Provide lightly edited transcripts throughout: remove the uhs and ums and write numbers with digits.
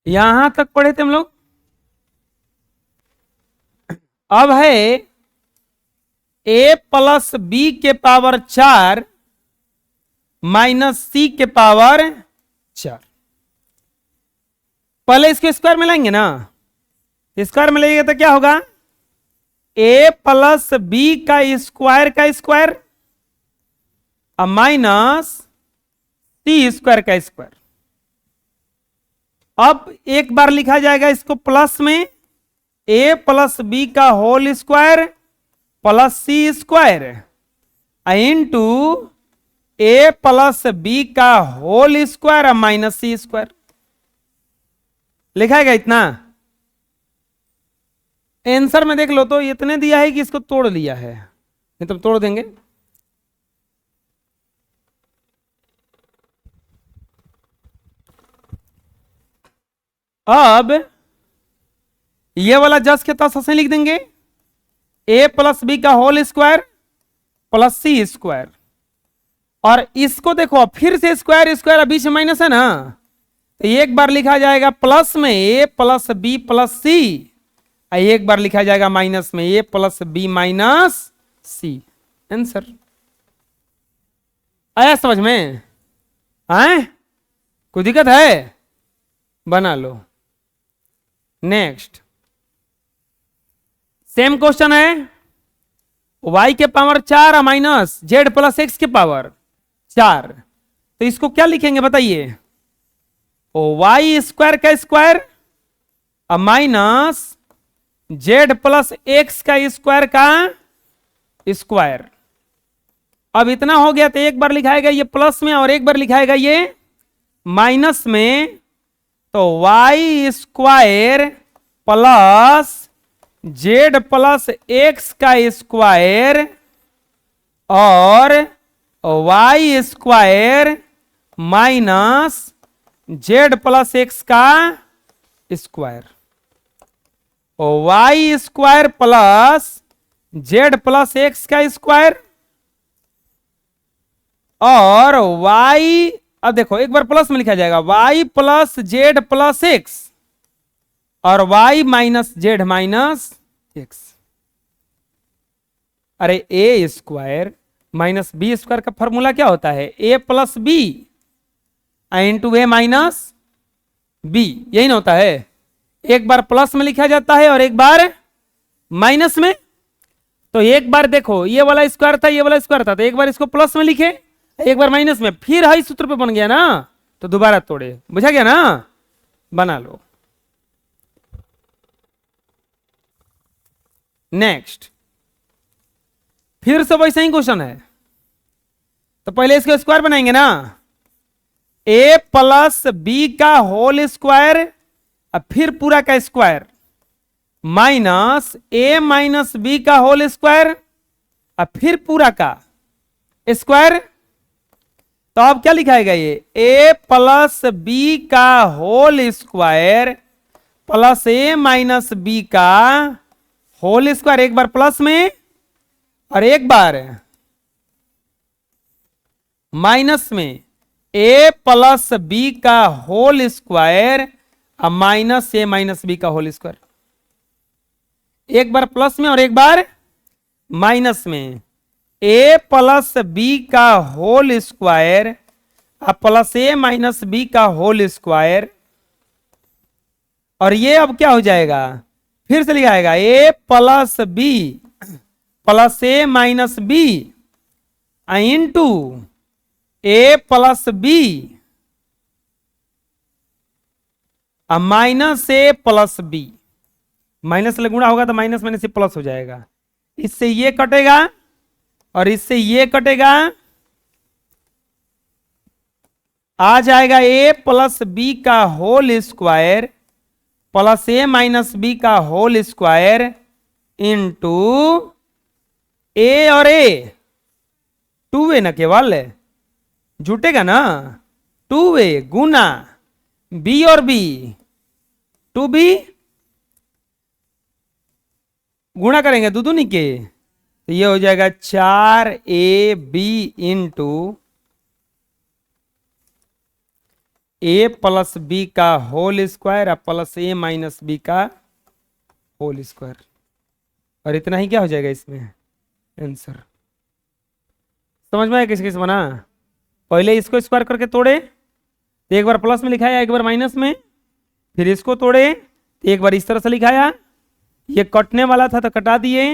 यहां तक पढ़े थे हम लोग। अब है a प्लस बी के पावर 4 माइनस सी के पावर 4। पहले इसके स्क्वायर में लाएंगे ना, स्क्वायर में लाइएगा तो क्या होगा, a प्लस बी का स्क्वायर माइनस सी स्क्वायर का स्क्वायर। अब एक बार लिखा जाएगा इसको प्लस में, a प्लस बी का whole square plus c square into a plus b का whole square minus c square. लिखाएगा इतना। आंसर में देख लो तो इतने दिया है कि इसको तोड़ लिया है, नहीं तो तोड़ देंगे। अब ये वाला जस के तस ऐसे लिख देंगे, a प्लस बी का whole square plus c square. और इसको देखो फिर से स्क्वायर स्क्वायर बीच में माइनस है ना, तो एक बार लिखा जाएगा प्लस में a plus b plus c, एक बार लिखा जाएगा माइनस में a plus b minus c. Answer आया समझ में? आए कोई दिक्कत है? बना लो। नेक्स्ट सेम क्वेश्चन है, y के power 4 minus Z plus x के पावर 4। तो इसको क्या लिखेंगे बताइए? y स्क्वायर का square minus Z plus x का स्क्वायर का स्क्वायर। अब इतना हो गया तो एक बार लिखाएगा ये प्लस में और एक बार लिखाएगा ये माइनस में, तो y square plus Z plus x का स्क्वायर और y square minus Z plus x का square, y square plus Z plus x का स्क्वायर और y, अब देखो एक बार प्लस में लिखा जाएगा y plus Z plus x और y minus z minus x. अरे a square minus b square का फॉर्मूला क्या होता है? a plus b into A minus b, यही ना होता है। एक बार प्लस में लिखा जाता है और एक बार माइनस में। तो एक बार देखो ये वाला स्क्वायर था ये वाला स्क्वायर था, तो एक बार इसको प्लस में लिखे एक बार माइनस में, फिर हाई सूत्र पे बन गया ना, तो दोबारा तोड़े। बुझा गया ना? बना लो। नेक्स्ट फिर से वैसे ही क्वेश्चन है, तो पहले इसका स्क्वायर बनाएंगे ना, a प्लस बी का होल स्क्वायर अब फिर पूरा का square minus a minus b का होल स्क्वायर अब फिर पूरा का स्क्वायर। तो अब क्या लिखाएगा ये? a प्लस बी का whole square plus a minus b का होल स्क्वायर, एक बार प्लस में और एक बार माइनस में, a प्लस बी का whole square minus a minus b का होल स्क्वायर। एक बार प्लस में और एक बार माइनस में, a प्लस बी का whole square plus a minus b का होल स्क्वायर। और ये अब क्या हो जाएगा? फिर से लिखाएगा a plus b plus a minus b into a plus b minus a plus b. Minus से गुणा होगा तो माइनस माइनस से प्लस हो जाएगा, इससे ये कटेगा और इससे ये कटेगा, आ जाएगा a प्लस बी का whole square plus a minus b का होल स्क्वायर इंटू a और a 2a ना, केवल जुटेगा ना, 2a गुना b और b 2b गुणा करेंगे दूनी के, तो ये हो जाएगा 4ab इंटू ए प्लस बी का होल स्क्वायर प्लस ए माइनस बी का होल स्क्वायर। और इतना ही क्या हो जाएगा इसमें आंसर। समझ में आया किस किस बना। पहले इसको स्क्वायर करके तोड़े तो एक बार प्लस में लिखाया, एक बार माइनस में, फिर इसको तोड़े तो एक बार इस तरह से लिखाया, ये कटने वाला था तो कटा दिए,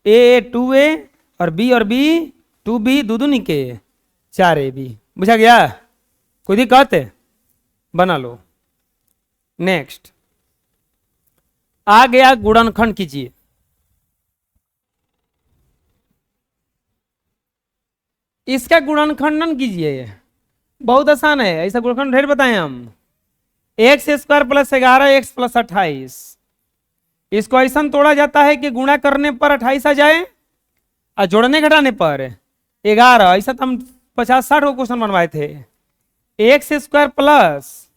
ए 2a और बी 2b, दो दूनी के 4ab। बुझा गया, कोई दिक्कत है, बना लो। नेक्स्ट आ गया गुणनखंड कीजिए। इसका गुणनखंडन कीजिए, बहुत आसान है, ऐसा गुणनखंड ढेर बताए हम। X square plus 11 x plus 28, इसको ऐसा तोड़ा जाता है कि गुणा करने पर 28 आ जाए और जोड़ने घटाने पर 11। ऐसा तो हम 50-60 को क्वेश्चन बनवाए थे। X square plus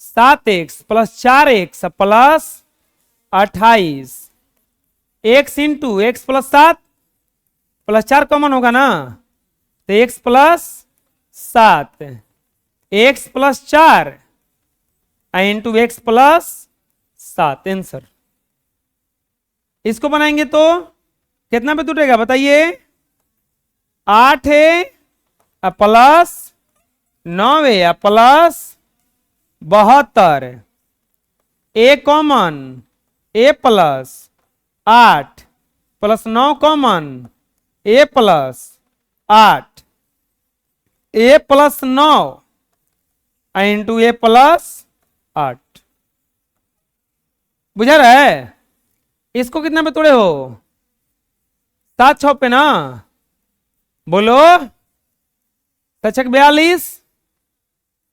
7x plus 4x plus 28, x into x plus 7 plus 4 common होगा ना, तो x plus 7 x plus 4 into x plus 7 answer. इसको बनाएंगे तो कितना पे टूटेगा बताइए, 8 है प्लस 9 है plus 72, A common A plus 8 plus 9 common A plus 8, A plus 9 into A plus 8। बुझा रहा है। इसको कितना पे तोड़े हो, 7-6 पे ना, बोलो 42।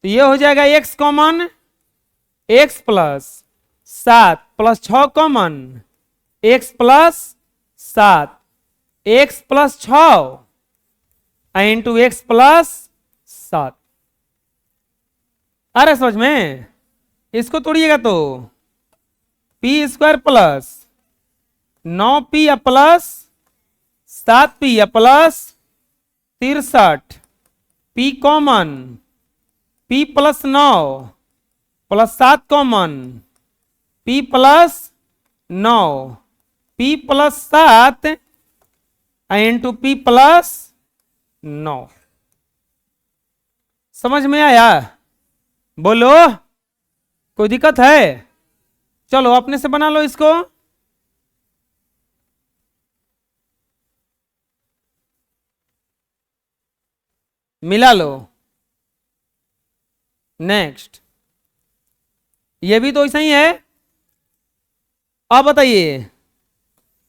तो ये हो जाएगा x common x plus 7 plus 6 common x plus 7, x plus 6 into x plus 7। अरे समझ में, इसको तोड़िएगा तो P square plus 9p plus 7p plus 63, p common p plus 9 plus 7 common p plus 9, p plus 7 into p plus 9। समझ में आया, बोलो कोई दिक्कत है। चलो अपने से बना लो इसको। मिला लो। नेक्स्ट ये भी तो ऐसा ही है। अब बताइए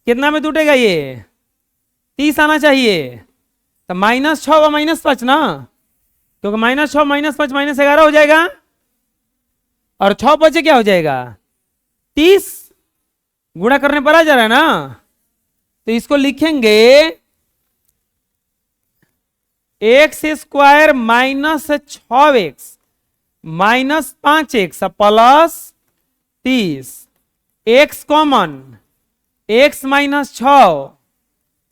कितना में टूटेगा, ये 30 आना चाहिए। तो -6 व -5 ना, क्योंकि -6 -5 -11 हो जाएगा और 6 बचे क्या हो जाएगा 30, गुणा करने पर आ जा रहा है ना। तो इसको लिखेंगे x square -6x -5x plus 30, x common x -6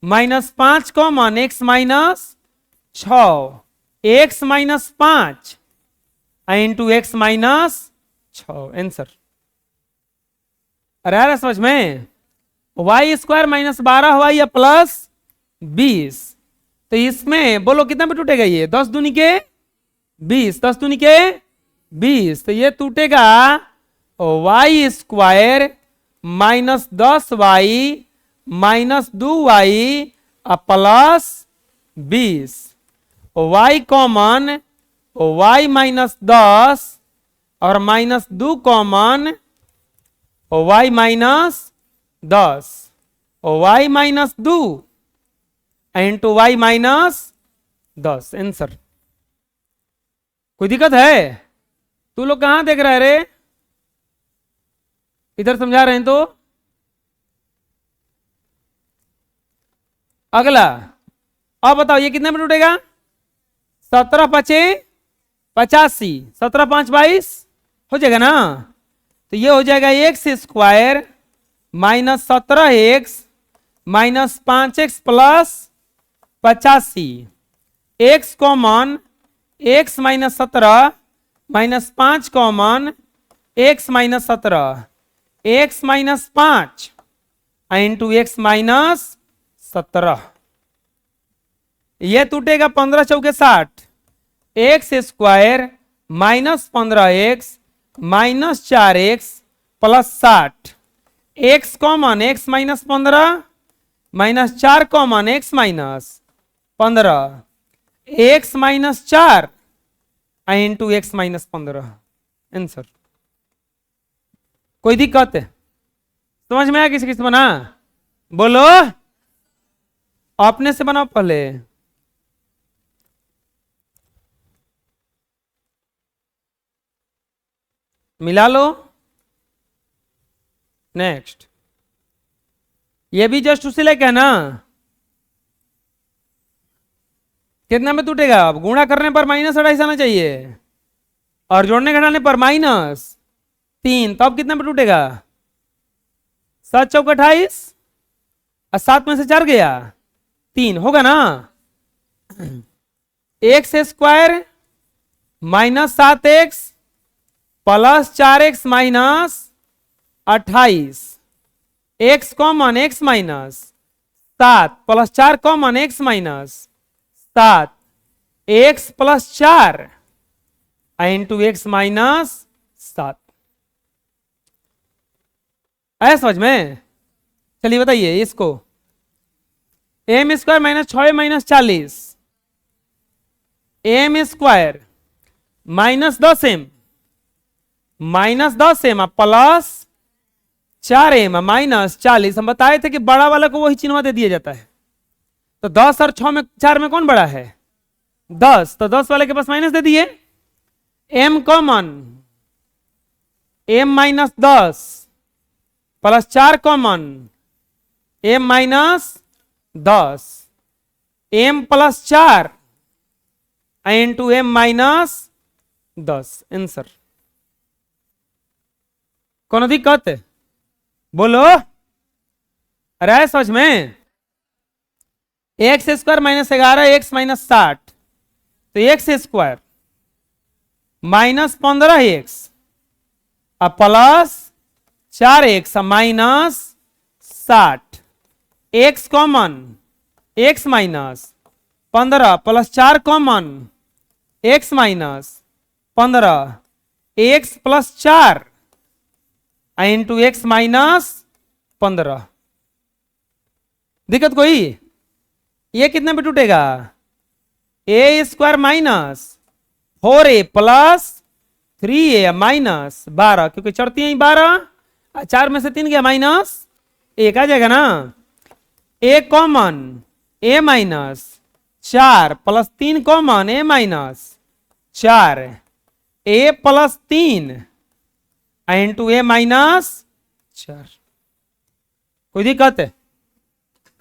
-5 common x -6, x -5 into x -6 answer. अरे यार समझ में, वाई स्क्वायर -12 y प्लस 20, तो इसमें बोलो कितना पे टूटेगा ये, 10 दूनी के 20, 10 दूनी के 20, तो ये टूटेगा y square -10y -2y plus 20, y common y -10 और -2 common y -10, y -2 into y -10 answer. कोई दिक्कत है? तू लोग कहां देख रहे हैं रे, इधर समझा रहे हैं तो। अगला अब बताओ ये कितने में टूटेगा, 17 5 85, 17 5 22 हो जाएगा ना। तो ये हो जाएगा x square -17x -5x plus 85, x common x -17 -5 common x minus 17, x minus 5 into x minus 17, यह टूटेगा 15 चौके 60, x square minus 15x minus 4x plus 60, x common x minus 15 minus 4 common x minus 15, x minus 4 into x minus 15 answer. कोई दिक्कत है? समझ में आया? किसी किसी बना? बोलो, अपने से बनाओ पहले। मिला लो। नेक्स्ट, ये भी जस्ट उसी लेके है ना। कितना में टूटेगा? अब गुणा करने पर -28 आना चाहिए और जोड़ने घटाने पर -3, तो अब कितना में टूटेगा? 7 चौक 28 और 7 में से 4 गया 3, होगा ना। X square minus 7x plus 4x minus 28, x common x minus 7 plus 4 common x minus 7, x plus 4 into x minus 7। आया समझ में? चलिए बताइए इसको। M square minus 6 minus 40, m square -10m plus 4m minus 40। हम बताए थे कि बड़ा वाला को वही चिन्ह दे दिया जाता है। तो 10 और 6 में 4 में कौन बड़ा है? 10, तो 10 वाले के पास माइनस दे दिए। m common m minus 10 plus 4 common m minus 10, m plus 4 into m minus 10 answer. कौन दिक्कत है? बोलो, अरे समझ में? X square minus 11 x minus 60, तो x square minus 15x plus 4x minus 60, x common x minus 15 plus 4 common x minus 15, x plus 4 into x minus 15। दिक्कत कोई? ये कितने पे टूटेगा? ए square minus 4a plus 3a minus 12, क्योंकि चढ़ती है 12, 4 में से 3 गया माइनस 1 आ जाएगा ना। A common a minus 4 plus 3 common a minus 4, a plus 3 into A minus 4। कोई दिक्कत है?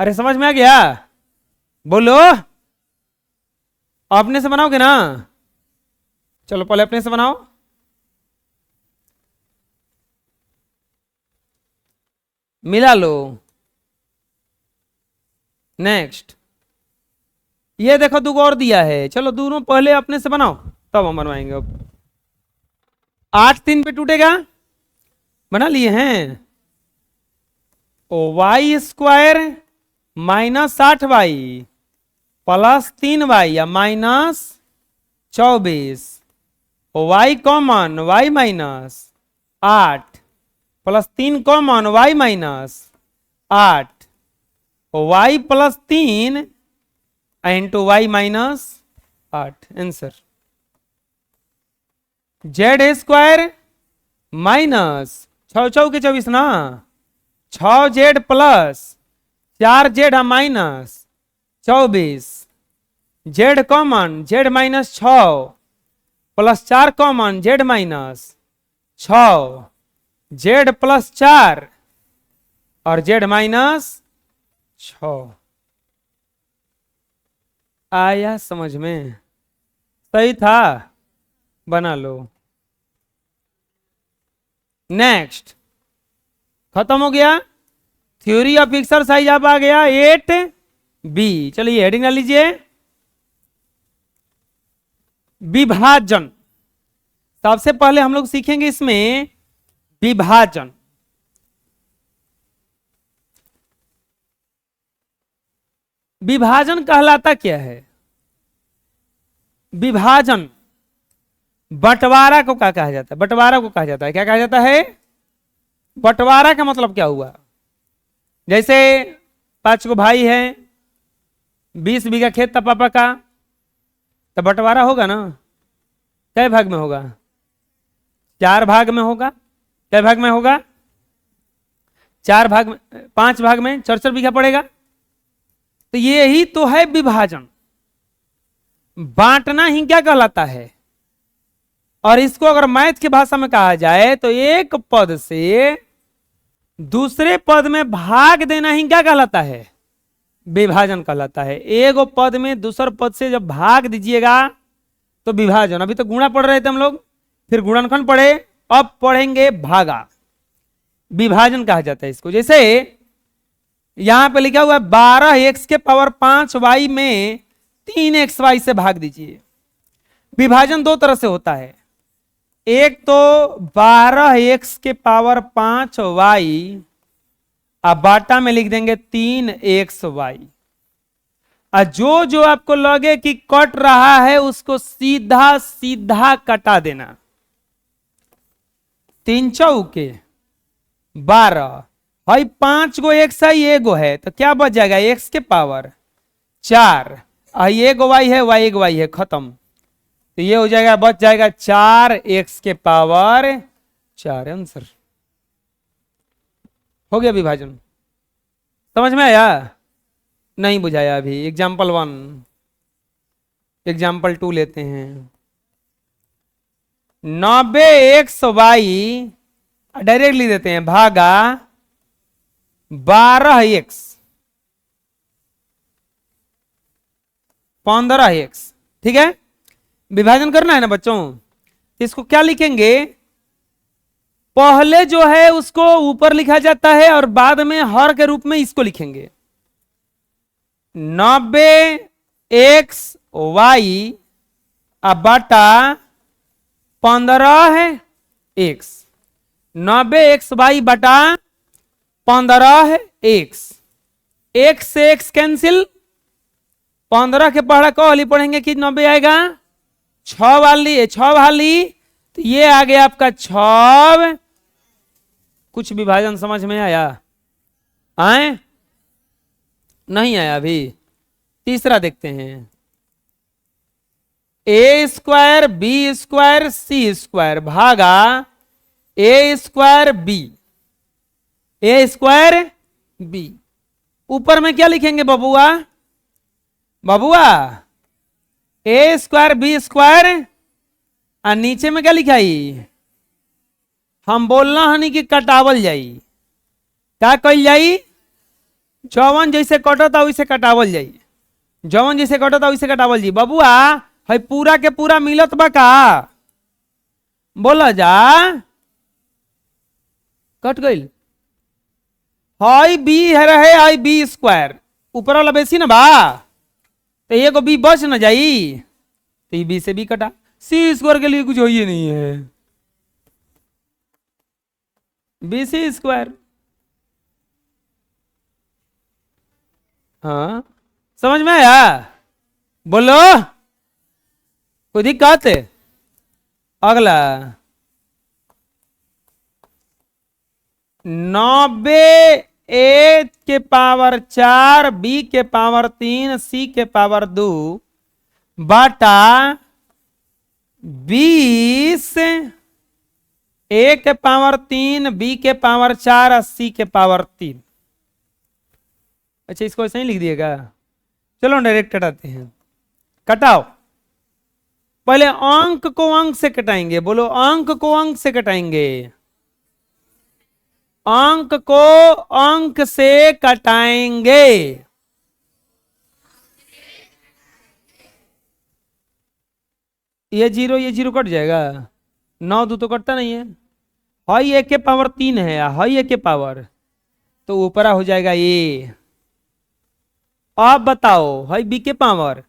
अरे समझ में आ गया? बोलो, अपने से बनाओगे ना? चलो पहले अपने से बनाओ। मिला लो। नेक्स्ट, ये देखो दो और दिया है। चलो दोनों पहले अपने से बनाओ तब हम बनवाएंगे। अब 8 3 पे टूटेगा, बना लिए हैं। ओ y square minus 8y plus 3y या माइनस 24, ओ y common y minus 8 plus 3 common y minus 8, ओ y plus 3 into y minus 8 answer. Z square minus 6 चौके 24 ना, 6z plus 4z minus 24, z common z minus 6 plus 4 common z minus 6, z plus 4 और Z minus 6। आया समझ में? सही था, बना लो। नेक्स्ट, खत्म हो गया। थ्योरी ऑफ एक्सरसाइज अब आ गया 8b। चलिए हेडिंग डाल लीजिए, विभाजन। सबसे पहले हम लोग सीखेंगे इसमें विभाजन। विभाजन कहलाता क्या है? विभाजन बंटवारा को क्या कहा जाता है? बंटवारा को कहा जाता है, क्या कहा जाता है? बंटवारा का मतलब क्या हुआ? जैसे 5 गो भाई हैं, 20 बीघा खेत था पापा का, तो बंटवारा होगा ना? कै भाग में होगा? 4 भाग में होगा। कै भाग में होगा? 4 भाग में, 5 भाग में 4-4 बीघा पड़ेगा। तो यही तो है विभाजन। बांटना ही क्या कहलाता है? और इसको अगर मैथ की भाषा में कहा जाए तो एक पद से दूसरे पद में भाग देना ही क्या कहलाता है? विभाजन कहलाता है। एक पद में दूसरे पद से जब भाग दीजिएगा तो विभाजन। अभी तो गुणा पढ़ रहे थे हम लोग, फिर गुणनखंड पढ़े, अब पढ़ेंगे भागा। विभाजन कहा जाता है इसको। जैसे यहां पे लिखा हुआ है 12x के पावर 5y में 3xy से भाग दीजिए। विभाजन दो तरह से होता है। एक तो 12x के पावर 5y, अब बाटा में लिख देंगे 3xy। और जो जो आपको लगे कि कट रहा है उसको सीधा सीधा कटा देना। 3 चौके 12, भाई 5 गो x है, ये गो है, तो क्या बच जाएगा? x के पावर 4, ये गो y है, y गो y है, खत्म। तो ये हो जाएगा, बच जाएगा 4x के पावर 4। आंसर हो गया विभाजन। समझ में आया? नहीं बुझाया अभी? एग्जाम्पल 1, एग्जाम्पल 2 लेते हैं। 90xy डायरेक्ट लिख देते हैं, भागा 12x 15x। ठीक है, विभाजन करना है ना बच्चों? इसको क्या लिखेंगे? पहले जो है उसको ऊपर लिखा जाता है और बाद में हर के रूप में इसको लिखेंगे। 90xy बटा 15x। 90xy बटा 15x। x से x कैंसिल, 15 के पढ़ा को पढ़ेंगे कि 90 आएगा, 6 वाली 6 वाली, तो ये आ गया आपका 6। कुछ विभाजन समझ में आया? आए? नहीं आया अभी? तीसरा देखते हैं। a square b square c square भागा a square b। a square b ऊपर में क्या लिखेंगे बबुआ? बबुआ a स्क्वायर b स्क्वायर, और नीचे में क्या लिखाई? हम बोलना हनी कि कटावल जाई। क्या कल जाई? जवन जैसे कटता वैसे कटावल जाई। जवन जैसे कटता वैसे कटावल जी। बबुआ है पूरा के पूरा मिलत बा का? बोला जा। कट गई। हाई बी है रहे, हाई बी स्क्वायर ऊपर वाला बेसी ना बा, तो ये को बी बच ना जाई, तो ये बी से बी कटा। सी स्क्वायर के लिए कुछ होइए नहीं है, बी सी स्क्वायर। हाँ समझ में आया? बोलो, कोई दिक्कत? अगला 90 a के पावर 4 b के पावर 3 c के पावर 2 बटा 20 a के पावर 3 b के पावर 4 और c के पावर 3। अच्छा इसको ऐसे ही लिख दिएगा। चलो डायरेक्ट कटाते हैं। कटाओ। पहले अंक को अंक से कटाएंगे। बोलो, अंक को अंक से कटाएंगे। अंक को अंक से कटाएंगे। ये जीरो कट जाएगा। 9 2 तो कटता नहीं है। हाई ए के पावर 3 है, हाई ए के पावर, तो ऊपरा हो जाएगा ये। अब बताओ, हाई बी के पावर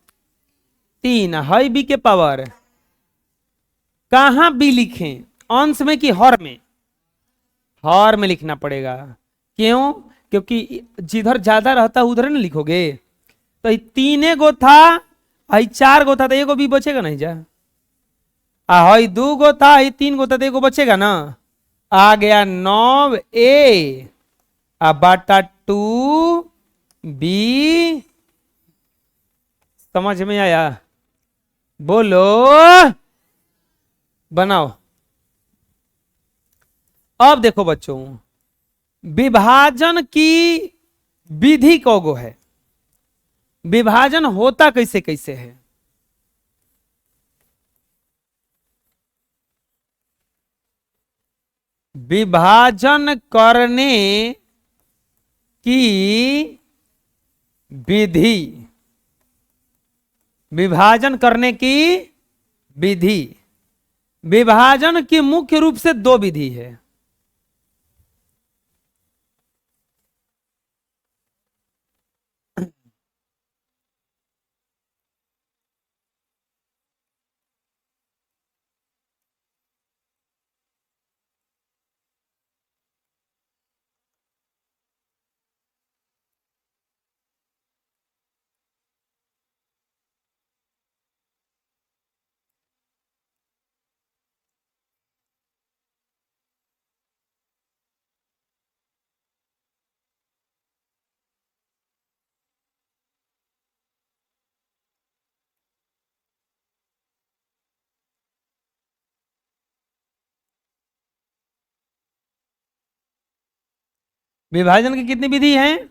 3, हाई बी के पावर कहां बी लिखें, अंश में कि हर में? हर में लिखना पड़ेगा। क्यों? क्योंकि जिधर ज्यादा रहता उधर ना लिखोगे। तो 3 गो था, आई 4 गो था, तो एगो भी बचेगा नहीं जा। हई 2 गो था, आई 3 गो था, तो एगो बचेगा ना। आ गया 9A अब बटा 2B। समझ में आया? बोलो, बनाओ। अब देखो बच्चों, विभाजन की विधि कौगो है, विभाजन होता कैसे कैसे है। विभाजन करने की विधि, विभाजन करने की विधि, विभाजन की मुख्य रूप से 2 विधि है। विभाजन की कितनी विधि है?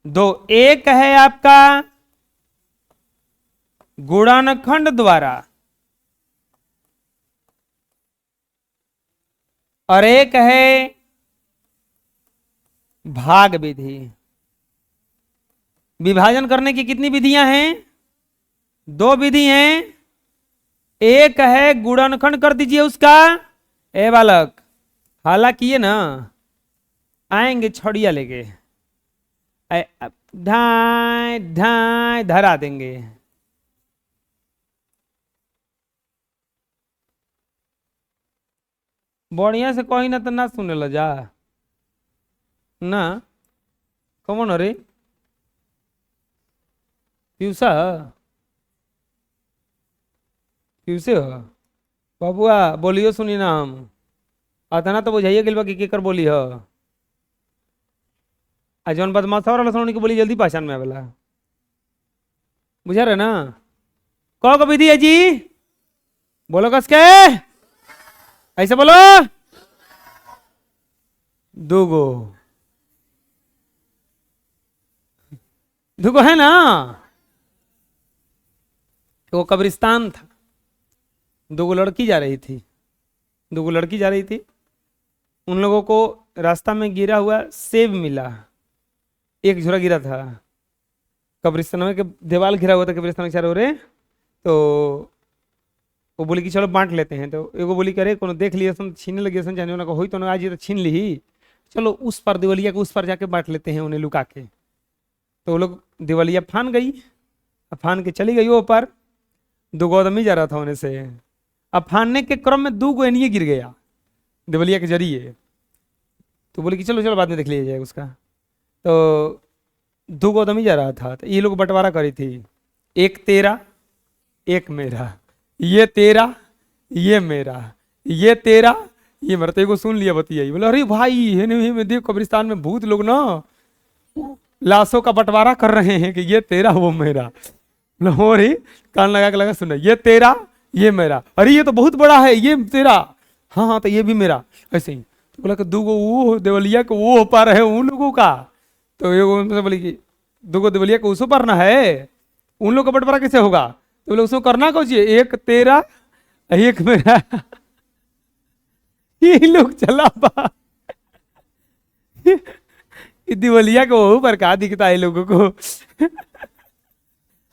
2। एक है आपका गुणनखंड द्वारा, और एक है भाग विधि। विभाजन करने की कितनी विधियां हैं? 2 विधि हैं। एक है गुणनखंड कर दीजिए उसका, ए बालक, हालांकि ये ना आएंगे छड़िया लेके, ढाई ढाई धरा देंगे। बढ़िया से कही ना तो ना सुने लो जा ना। कौन अरे पीयूषा, पीयूषे हो बाबुआ, बोलियो सुनी ना। हम अतना तो बुझाइए गिलबा कि केकर बोली हो। आ जौन बदमाश वाला सुनने की बोली जल्दी पहचान में आवेला, बुझा रहे ना। कौ विधि है जी? बोलो कस के, ऐसे बोलो। 2 गो, 2 गो है ना। वो कब्रिस्तान था, 2 गो लड़की जा रही थी, 2 गो लड़की जा रही थी। उन लोगों को रास्ता में गिरा हुआ सेब मिला, एक झोरा गिरा था। कब्रिस्तान में के दीवार घिरा हुआ था, कब्रिस्तान के चारों ओर। तो वो बोली कि चलो बांट लेते हैं। तो एगो बोली करे कोनो देख लिया सन, छीने लगे सन, जाने को होई तो ना आज ये तो छीन ली, चलो उस पर दिवलिया के उस पर जाके बांट लेते हैं उन्हें लुका के। तो वो लोग दिवलिया फान गई, फान के चली गई वो पर। 2 गो आदमी जा रहा था उन्हें से, अब फानने के क्रम में 2 गो एनिए गिर गया दिवलिया के जरिए। तो बोले कि चलो चलो बाद में देख लिया जाए उसका। तो 2 गो आदमी जा रहा था, तो ये लोग बंटवारा करी थी, एक तेरा एक मेरा, ये तेरा ये मेरा, ये तेरा ये मेरा। तो एगो सुन लिया बतिया, बोले अरे भाई हे देख कब्रिस्तान में भूत लोग ना लाशों का बंटवारा कर रहे हैं कि ये तेरा वो मेरा। बोले हो रे, कान लगा के लगा सुन, ये तेरा ये मेरा, अरे ये तो बहुत बड़ा है, ये तेरा, हाँ हाँ तो ये भी मेरा, ऐसे ही। तो बोला कि 2 गो वो देवलिया को वो पा रहे उन लोगों का। तो ये बोले कि 2 गो देवलिया को उसको पारना है, उन लोग का बंटवारा कैसे होगा? तो बोले उसको करना कौन चाहिए, एक तेरा एक मेरा। ये लोग चला पा दिवलिया को वहू पर कहा दिखता है लोगों को।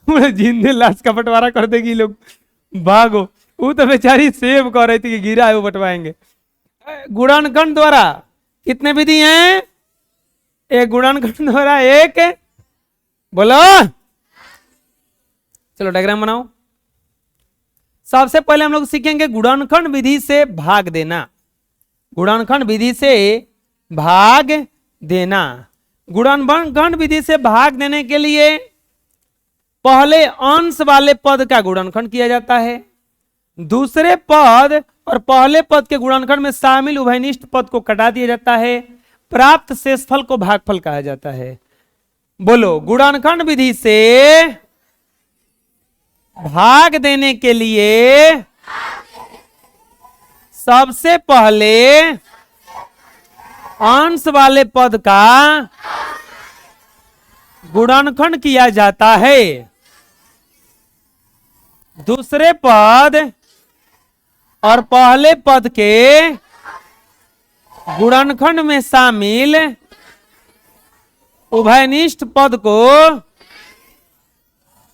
जिंदे लाश का बंटवारा कर देगी लोग, भागो। वो तो बेचारी सेव कर रही थी कि गिरा है वो बंटवाएंगे। गुणनखंड द्वारा कितने विधि हैं? एक गुणनखंड द्वारा एक, बोलो चलो डायग्राम बनाओ। सबसे पहले हम लोग सीखेंगे गुणनखंड विधि से भाग देना। गुणनखंड विधि से भाग देना। गुणनखंड विधि से भाग देने के लिए पहले अंश वाले पद का गुणनखंड किया जाता है, दूसरे पद और पहले पद के गुणनखंड में शामिल उभयनिष्ठ पद को कटा दिया जाता है, प्राप्त शेषफल को भागफल कहा जाता है। बोलो, गुणनखंड विधि से भाग देने के लिए सबसे पहले अंश वाले पद का गुणनखंड किया जाता है, दूसरे पद और पहले पद के गुणनखंड में शामिल उभयनिष्ठ पद को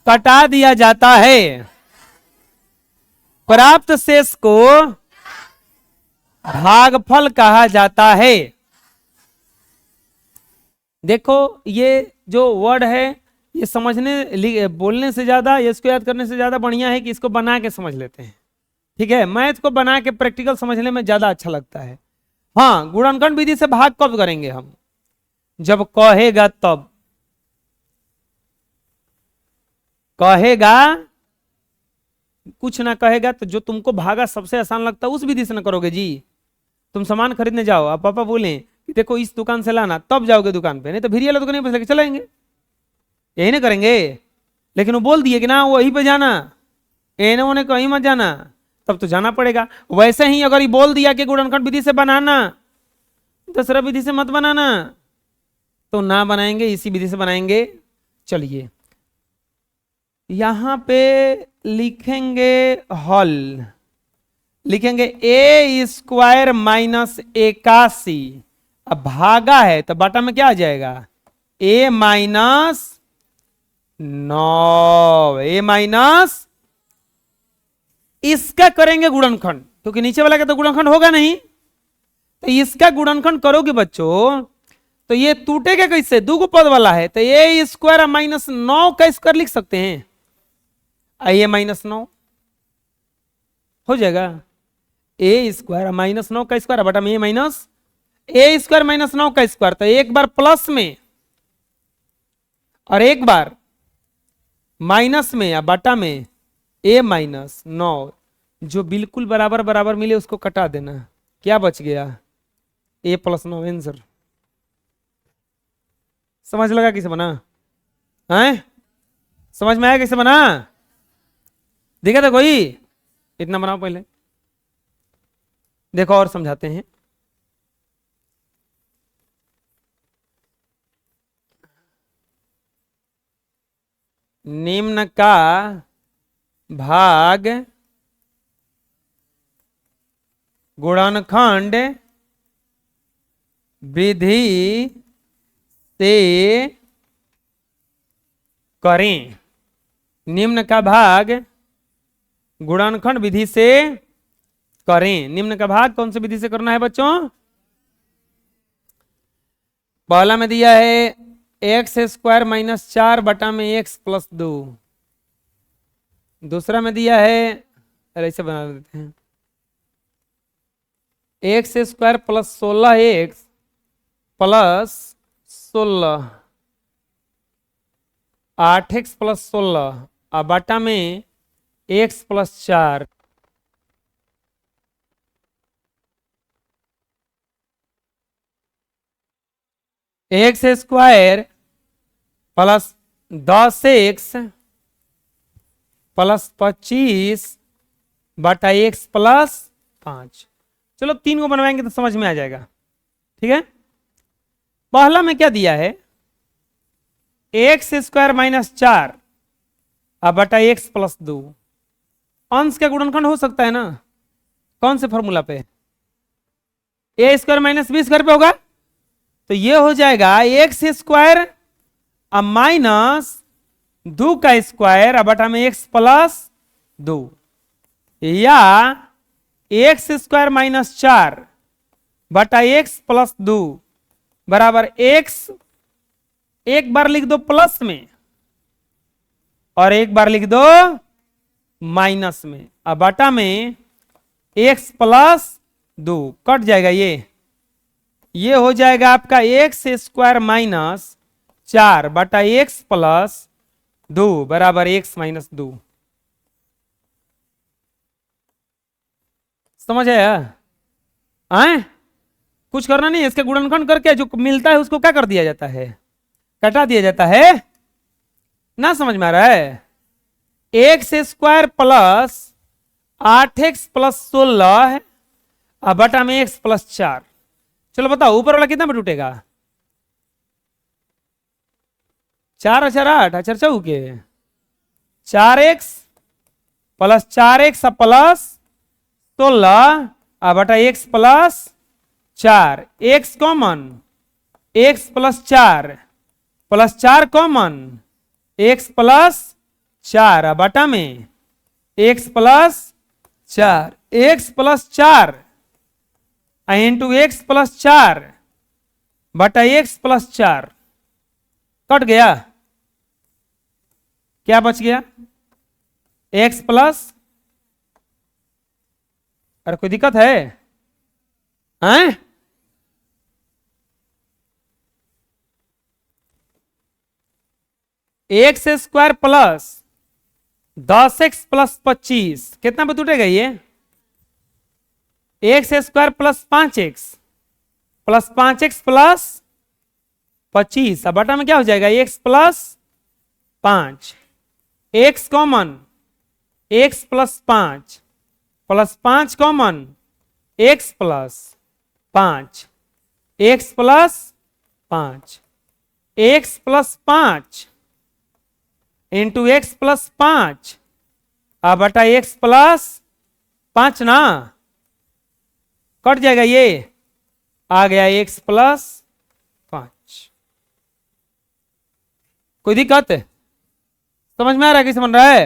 कटा दिया जाता है, प्राप्त शेष को भागफल कहा जाता है। देखो, ये जो वर्ड है ये समझने बोलने से ज्यादा, इसको याद करने से ज्यादा बढ़िया है कि इसको बना के समझ लेते हैं। ठीक है, मैथ को बना के प्रैक्टिकल समझने में ज्यादा अच्छा लगता है। हाँ, गुणनखंड विधि से भाग कब करेंगे हम? जब कहेगा तब। कहेगा, कुछ ना कहेगा तो जो तुमको भागा सबसे आसान लगता है उस विधि से ना करोगे जी। तुम सामान खरीदने जाओ, अब पापा बोले कि देखो इस दुकान से लाना, तब जाओगे दुकान पे, नहीं तो फिर ये दुकान पे लेके चलेंगे, यही ना करेंगे। लेकिन वो बोल दिए कि ना वहीं पे जाना, एने ओने कहीं मत जाना, तब तो जाना पड़ेगा। वैसे ही अगर ये बोल दिया कि गुणनखंड विधि से बनाना, दूसरा विधि से मत बनाना, तो ना बनाएंगे, इसी विधि से बनाएंगे। चलिए यहां पे लिखेंगे हल, लिखेंगे ए स्क्वायर माइनस 81। अब भागा है तो बाटा में क्या आ जाएगा? ए माइनस 9, ए माइनस, इसका करेंगे गुणनखंड, क्योंकि नीचे वाला का तो गुणनखंड होगा नहीं, तो इसका गुणनखंड करोगे बच्चों तो ये टूटेगा कैसे? दो पद वाला है, तो ए स्क्वायर माइनस 9 का स्क्वायर लिख सकते हैं, ए माइनस 9 हो जाएगा। ए स्क्वायर माइनस 9 का स्क्वायर बटा में ए माइनस, ए स्क्वायर माइनस 9 का स्क्वायर, तो एक बार प्लस में और एक बार माइनस में या बटा में ए माइनस 9, जो बिल्कुल बराबर बराबर मिले उसको कटा देना, क्या बच गया? ए प्लस 9 आंसर। समझ लगा कैसे बना है? समझ में आया कैसे बना? देखा था कोई? इतना बनाओ पहले, देखो और समझाते हैं। निम्न का भाग गुणनखंड विधि से करें। निम्न का भाग गुणनखंड विधि से करें। निम्न का भाग कौन सी विधि से करना है बच्चों? पहला में दिया है एक्स स्क्वायर माइनस 4 बटा में एक्स प्लस 2। दूसरा में दिया है, ऐसे बना देते हैं, x square plus 16 x plus 16, 8x plus 16 और बटा में x plus 4। X square plus 10x plus 25 बटा x प्लस 5। चलो 3 को बनवाएंगे तो समझ में आ जाएगा। ठीक है, पहला में क्या दिया है? एक्स स्क्वायर माइनस 4 अब बटा एक्स प्लस 2। अंश का गुणनखंड हो सकता है ना? कौन से फॉर्मूला पे? ए स्क्वायर माइनस बी स्क्वायर पे होगा, तो ये हो जाएगा एक्स स्क्वायर अब माइनस 2 का स्क्वायर अब बटा में एक्स प्लस 2, या एक्स स्क्वायर माइनस 4 बटा एक्स प्लस 2 बराबर एक्स, एक बार लिख दो प्लस में और एक बार लिख दो माइनस में, अब बटा में एक्स प्लस 2 कट जाएगा ये हो जाएगा आपका एक्स स्क्वायर माइनस 4 बटा एक्स प्लस 2 बराबर एक्स माइनस 2। समझ आया? आए कुछ करना नहीं, इसके गुणनखंड करके जो मिलता है उसको क्या कर दिया जाता है, कटा दिया जाता है ना। समझ में आ रहा है? X square plus 8x plus 16 है अब बटा में x प्लस 4। चलो बताओ ऊपर वाला कितना में टूटेगा? 4 अचार 8 अचार चौके 4x प्लस 4x प्लस 16 अब बटा x plus 4 x common x plus 4 common x plus 4 अब बटा में x plus 4 x plus 4 into x plus 4 बटा एक्स प्लस 4 कट गया, क्या बच गया? x प्लस, अरे कोई दिक्कत है? हैं? X square plus 10x plus 25 कितना पे टूटेगा ये? X square plus 5x plus 5x plus 25 अब बटा में क्या हो जाएगा? x plus 5 x common x plus 5 plus 5 common x plus 5 x plus 5 x plus 5 into x plus 5 अब बटा एक्स प्लस 5 ना, कट जाएगा ये, आ गया एक्स प्लस 5। कोई दिक्कत है? समझ में आ रहा है कि समझ रहा है?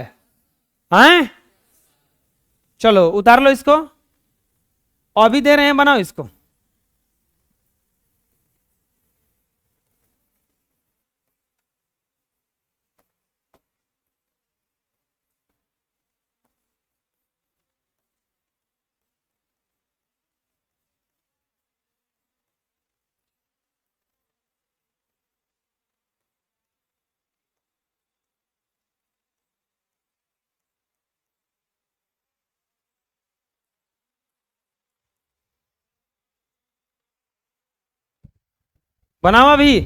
हैं? चलो उतार लो इसको, अभी दे रहे हैं बनाओ इसको। बनाओ अभी।